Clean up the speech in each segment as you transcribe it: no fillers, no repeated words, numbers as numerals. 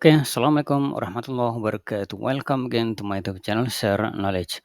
Oke, Assalamualaikum warahmatullahi wabarakatuh. Welcome again to my YouTube channel Share Knowledge.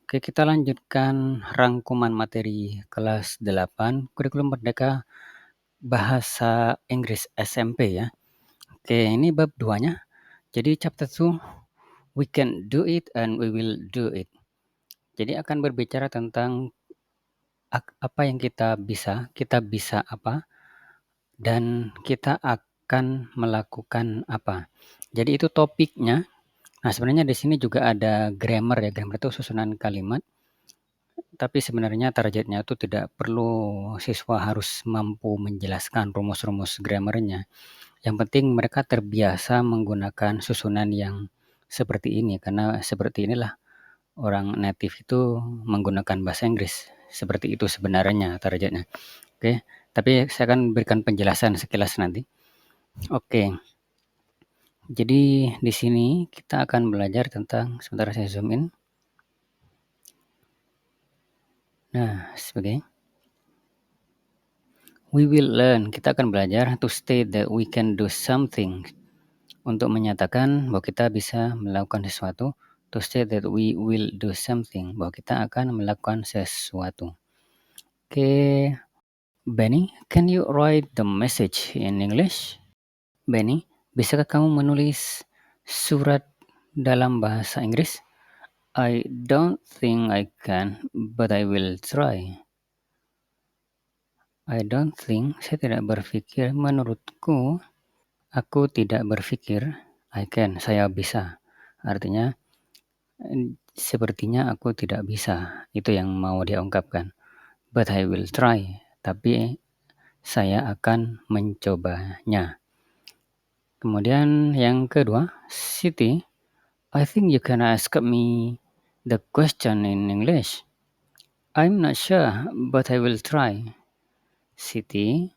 Oke, kita lanjutkan rangkuman materi kelas 8 Kurikulum Merdeka Bahasa Inggris SMP ya. Oke, ini bab 2-nya. Jadi chapter 2, we can do it and we will do it. Jadi akan berbicara tentang apa yang kita bisa apa, dan kita akan melakukan apa. Jadi itu topiknya. Nah, sebenarnya di sini juga ada grammar ya. Grammar itu susunan kalimat, tapi sebenarnya targetnya itu tidak perlu siswa harus mampu menjelaskan rumus-rumus grammarnya. Yang penting mereka terbiasa menggunakan susunan yang seperti ini, karena seperti inilah orang native itu menggunakan bahasa Inggris. Seperti itu sebenarnya targetnya. Oke, tapi saya akan berikan penjelasan sekilas nanti. Oke. Jadi di sini kita akan belajar tentang, sebentar saya zoom in. Nah, sebagai we will learn, kita akan belajar to state that we can do something, untuk menyatakan bahwa kita bisa melakukan sesuatu. To state that we will do something, bahwa kita akan melakukan sesuatu. Oke, Benny, can you write the message in English? Benny, bisakah kamu menulis surat dalam bahasa Inggris? I don't think I can, but I will try. I don't think, saya tidak berpikir, menurutku, aku tidak berpikir, I can, saya bisa. Artinya, sepertinya aku tidak bisa. Itu yang mau dia ungkapkan. But I will try. Tapi saya akan mencobanya. Kemudian yang kedua, Siti, I think you can ask me the question in English. I'm not sure, but I will try. Siti,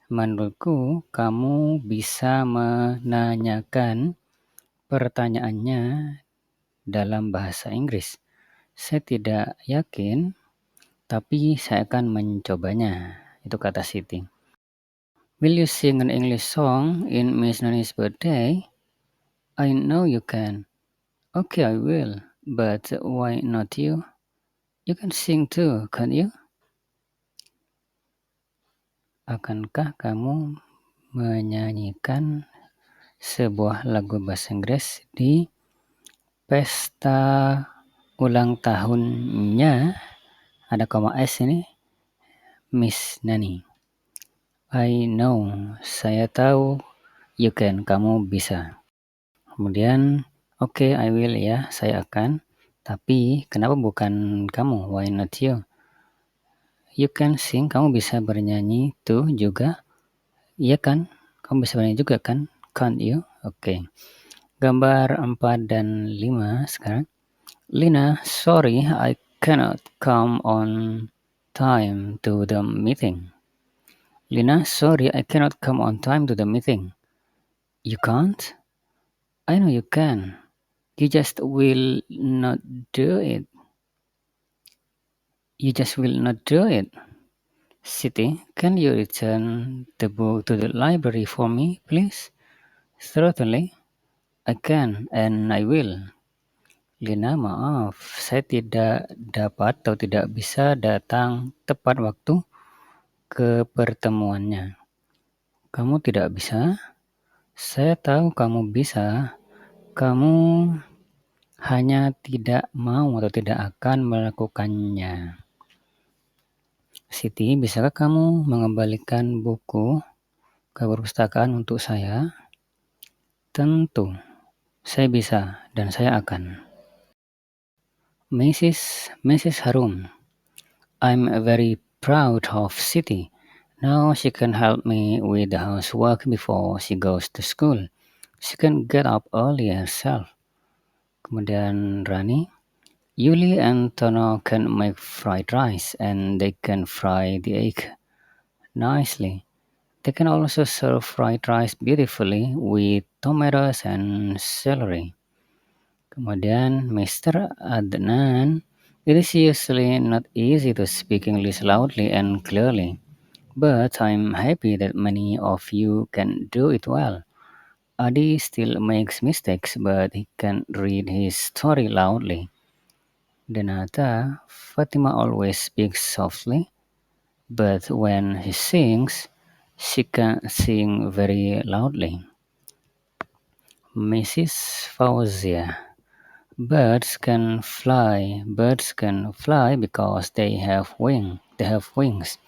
menurutku kamu bisa menanyakan pertanyaannya dalam bahasa Inggris. Saya tidak yakin, tapi saya akan mencobanya. Itu kata Siti. Will you sing an English song in Miss Nani's birthday? I know you can. Okay, I will. But why not you? You can sing too, can't you? Akankah kamu menyanyikan sebuah lagu bahasa Inggris di pesta ulang tahunnya, ada koma S ini, Miss Nani. I know, saya tahu, you can, kamu bisa. Kemudian, okay, I will, ya, saya akan. Tapi, kenapa bukan kamu? Why not you? You can sing, kamu bisa bernyanyi tuh juga. Iya kan? Kamu bisa bernyanyi juga kan? Can't you? Oke. Gambar 4 dan 5 sekarang. Lina, sorry, I cannot come on time to the meeting. Lina, sorry, I cannot come on time to the meeting. You can't? I know you can. You just will not do it. You just will not do it. Siti, can you return the book to the library for me, please? Certainly, I can and I will. Lina, maaf, saya tidak dapat atau tidak bisa datang tepat waktu ke pertemuannya. Kamu tidak bisa? Saya tahu kamu bisa. Kamu hanya tidak mau atau tidak akan melakukannya. Siti, bisakah kamu mengembalikan buku ke perpustakaan untuk saya? Tentu, saya bisa dan saya akan. Mrs. Harun, I'm very proud of Siti. Now she can help me with the housework before she goes to school. She can get up early herself. Kemudian Rani, Yuli and Tono can make fried rice and they can fry the egg nicely. They can also serve fried rice beautifully with tomatoes and celery. Kemudian Mr. Adnan, it is usually not easy to speak English loudly and clearly, but I'm happy that many of you can do it well. Adi still makes mistakes, but he can read his story loudly. Denata, Fatima always speaks softly, but when he sings, she can sing very loudly. Mrs. Fauzia, Birds can fly because they have wing. They have wings.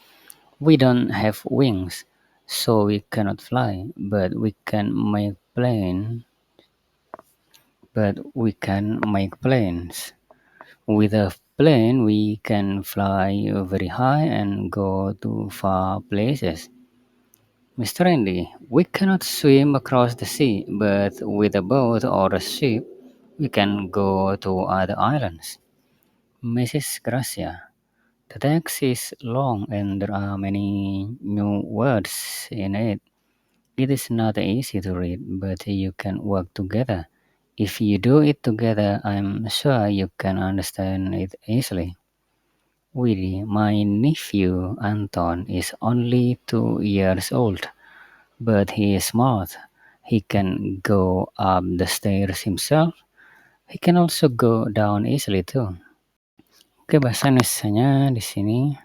We don't have wings, so we cannot fly. But we can make planes. With a plane, we can fly very high and go to far places. Mr. Andy, we cannot swim across the sea, but with a boat or a ship, we can go to other islands. Mrs. Gracia, the text is long and there are many new words in it. It is not easy to read, but you can work together. If you do it together, I'm sure you can understand it easily. Willie, my nephew Anton is only 2 years old, but he is smart. He can go up the stairs himself. He can also go down easily too. Oke, bahasa Indonesianya di sini.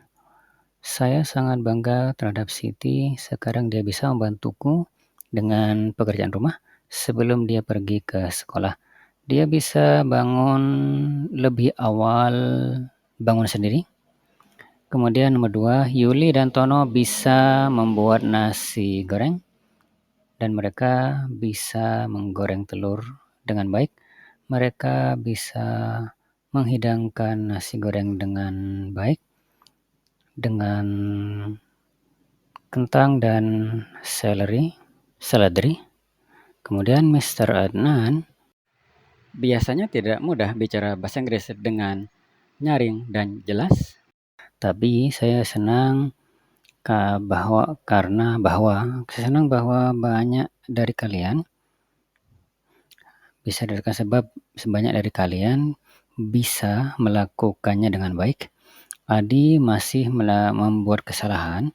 Saya sangat bangga terhadap Siti. Sekarang dia bisa membantuku dengan pekerjaan rumah sebelum dia pergi ke sekolah. Dia bisa lebih awal bangun sendiri. Kemudian nomor 2, Yuli dan Tono bisa membuat nasi goreng dan mereka bisa menggoreng telur dengan baik. Mereka bisa menghidangkan nasi goreng dengan baik dengan kentang dan seledri. Kemudian Mr. Adnan biasanya tidak mudah bicara bahasa Inggris dengan nyaring dan jelas, tapi saya senang bahwa banyak dari kalian sebanyak dari kalian bisa melakukannya dengan baik. Adi masih membuat kesalahan,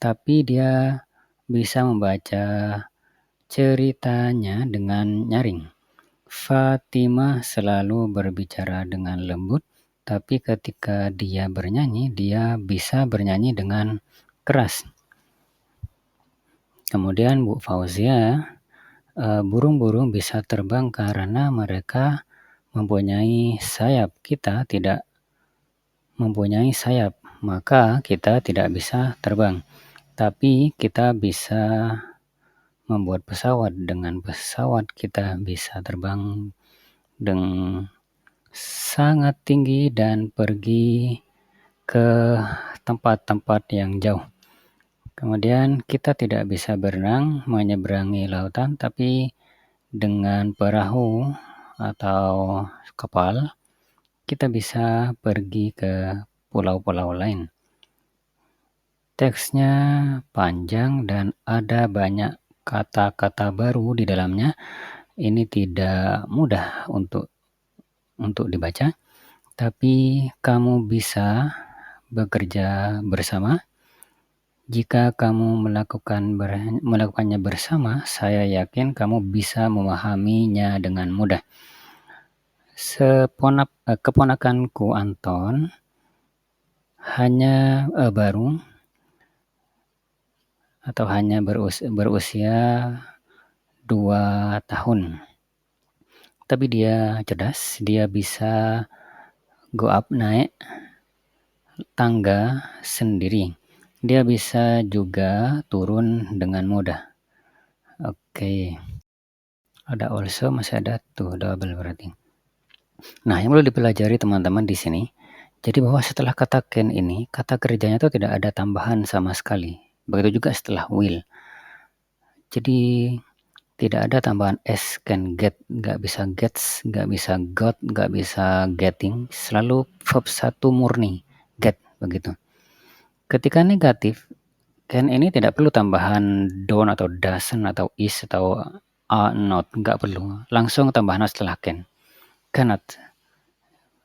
tapi dia bisa membaca ceritanya dengan nyaring. Fatimah selalu berbicara dengan lembut, tapi ketika dia bernyanyi, dia bisa bernyanyi dengan keras. Kemudian Bu Fauzia, burung-burung bisa terbang karena mereka mempunyai sayap. Kita tidak mempunyai sayap, maka kita tidak bisa terbang. Tapi kita bisa membuat pesawat. Dengan pesawat kita bisa terbang dengan sangat tinggi dan pergi ke tempat-tempat yang jauh. Kemudian kita tidak bisa berenang menyeberangi lautan, tapi dengan perahu atau kapal kita bisa pergi ke pulau-pulau lain. Teksnya panjang dan ada banyak kata-kata baru di dalamnya. Ini tidak mudah untuk dibaca, tapi kamu bisa bekerja bersama. Jika kamu melakukannya bersama, saya yakin kamu bisa memahaminya dengan mudah. Keponakanku Anton hanya berusia 2 tahun. Tapi dia cerdas, dia bisa naik tangga sendiri. Dia bisa juga turun dengan mudah. Oke. Ada also, masih ada tuh double berarti. Nah, yang perlu dipelajari teman-teman di sini, jadi bahwa setelah kata can ini, kata kerjanya itu tidak ada tambahan sama sekali. Begitu juga setelah will. Jadi tidak ada tambahan s, can, get, nggak bisa gets, nggak bisa got, nggak bisa getting, selalu verb 1 murni, get, begitu. Ketika negatif, can ini tidak perlu tambahan don't atau doesn't atau is atau are not, nggak perlu. Langsung tambahan setelah can. Cannot.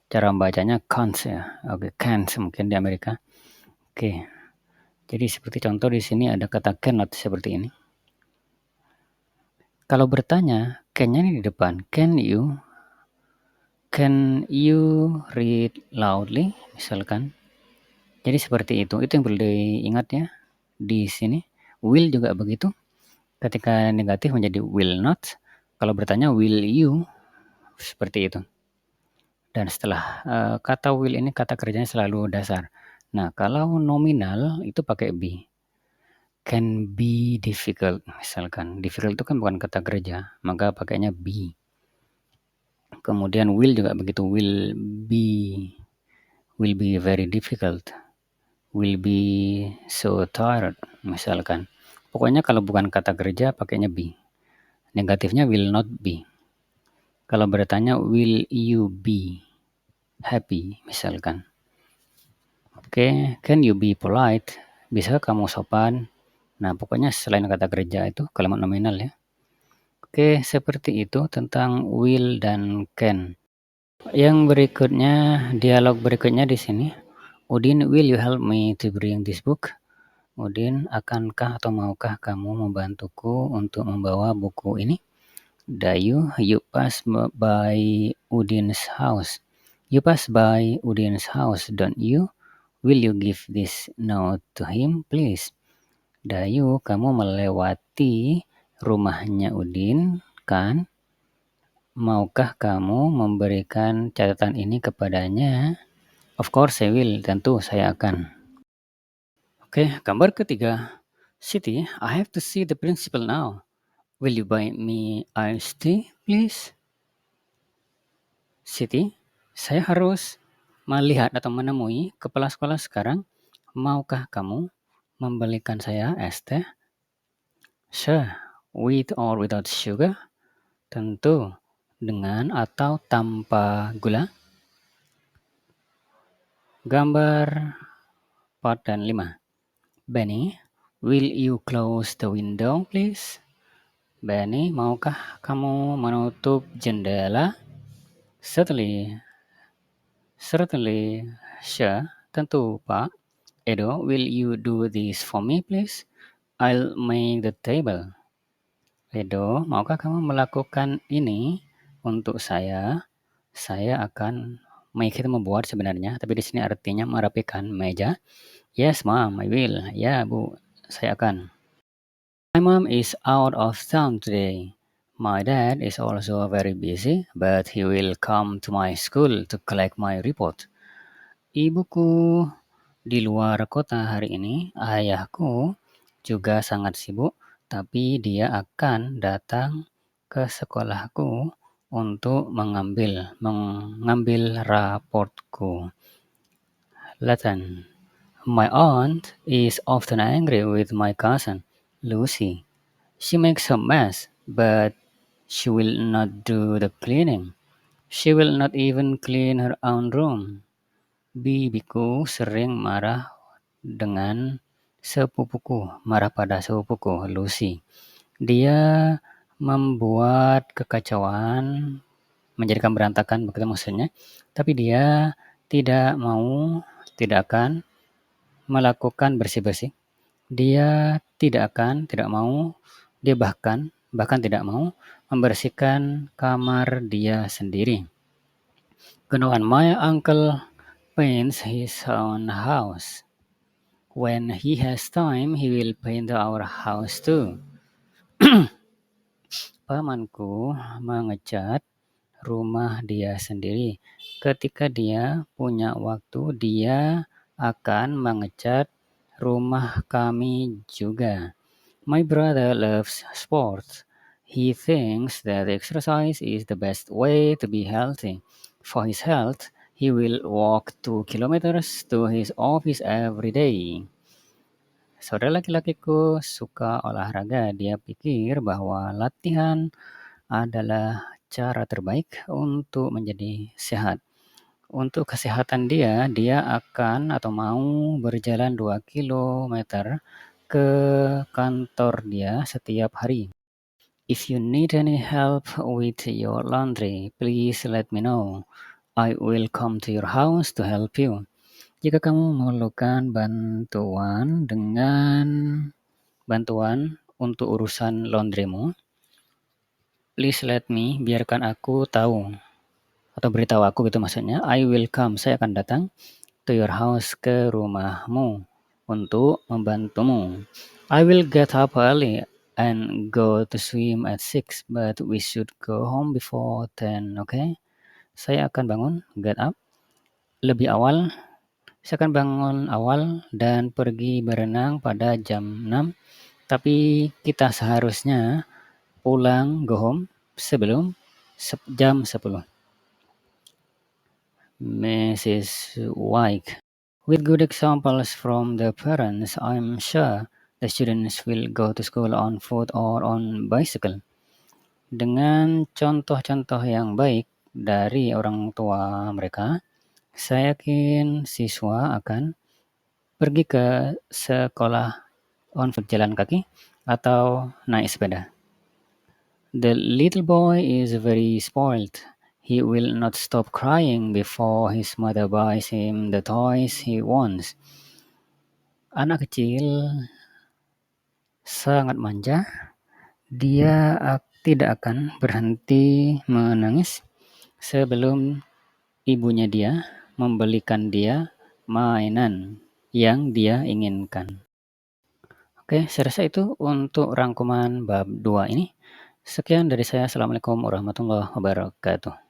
Cara membacanya can't ya. Oke, can't mungkin di Amerika. Oke. Jadi seperti contoh di sini ada kata cannot seperti ini. Kalau bertanya, can-nya ini di depan. Can you read loudly? Misalkan. Jadi seperti itu. Itu yang perlu diingat ya di sini. Will juga begitu. Ketika negatif menjadi will not. Kalau bertanya will you, seperti itu. Dan setelah kata will ini kata kerjanya selalu dasar. Nah, kalau nominal itu pakai be. Can be difficult misalkan. Difficult itu kan bukan kata kerja, maka pakainya be. Kemudian will juga begitu. Will be very difficult. Will be so tired misalkan. Pokoknya kalau bukan kata kerja pakainya be. Negatifnya will not be. Kalau bertanya will you be happy misalkan. Oke, can you be polite? Bisa kamu sopan? Nah, pokoknya selain kata kerja itu kalimat nominal ya. Oke, seperti itu tentang will dan can. Yang berikutnya, dialog berikutnya di sini. Udin, will you help me to bring this book? Udin, akankah atau maukah kamu membantuku untuk membawa buku ini? Dayu, you pass by Udin's house. You pass by Udin's house, don't you? Will you give this note to him, please? Dayu, kamu melewati rumahnya Udin, kan? Maukah kamu memberikan catatan ini kepadanya? Of course I will, tentu saya akan. Oke, gambar ketiga. Siti, I have to see the principal now. Will you buy me iced tea, please? Siti, saya harus melihat atau menemui kepala sekolah sekarang. Maukah kamu membelikan saya es teh? Sure, with or without sugar? Tentu, dengan atau tanpa gula. Gambar 4 dan 5. Benny, will you close the window, please? Benny, maukah kamu menutup jendela? Certainly, sure, tentu, Pak. Edo, will you do this for me, please? I'll make the table. Edo, maukah kamu melakukan ini untuk saya? Saya akan make itu membuat sebenarnya, tapi di sini artinya merapikan meja. Yes, Mom, I will. Ya, Bu, saya akan. My mom is out of town today. My dad is also very busy, but he will come to my school to collect my report. Ibuku di luar kota hari ini. Ayahku juga sangat sibuk, tapi dia akan datang ke sekolahku untuk mengambil raportku. Latin. My aunt is often angry with my cousin, Lucy. She makes a mess, but she will not do the cleaning. She will not even clean her own room. Bibiku sering marah pada sepupuku, Lucy. Dia membuat kekacauan, menjadikan berantakan begitu maksudnya, tapi dia tidak akan melakukan bersih-bersih. Dia bahkan tidak mau membersihkan kamar dia sendiri. Kemudian, my uncle paints his own house. When he has time, he will paint our house too. Pamanku mengecat rumah dia sendiri. Ketika dia punya waktu, dia akan mengecat rumah kami juga. My brother loves sports. He thinks that exercise is the best way to be healthy. For his health, he will walk 2 kilometers to his office every day. Saudara laki-lakiku suka olahraga. Dia pikir bahwa latihan adalah cara terbaik untuk menjadi sehat. Untuk kesehatan dia, dia akan atau mau berjalan 2 kilometer ke kantor dia setiap hari. If you need any help with your laundry, please let me know. I will come to your house to help you. Jika kamu memerlukan bantuan untuk urusan laundrymu, Please let me, biarkan aku tahu atau beritahu aku gitu maksudnya. I will come, saya akan datang to your house, ke rumahmu untuk membantumu. I will get up early and go to swim at 6, but we should go home before 10, okay? Saya akan bangun, get up, lebih awal. Saya akan bangun awal dan pergi berenang pada jam 6, tapi kita seharusnya pulang, go home, sebelum jam 10. Mrs. White. With good examples from the parents, I'm sure the students will go to school on foot or on bicycle. Dengan contoh-contoh yang baik dari orang tua mereka, saya yakin siswa akan pergi ke sekolah on foot, jalan kaki, atau naik sepeda. The little boy is very spoiled. He will not stop crying before his mother buys him the toys he wants. Anak kecil sangat manja. Dia tidak akan berhenti menangis sebelum ibunya dia membelikan dia mainan yang dia inginkan. Oke, saya rasa itu untuk rangkuman bab 2 ini. Sekian dari saya. Assalamualaikum warahmatullahi wabarakatuh.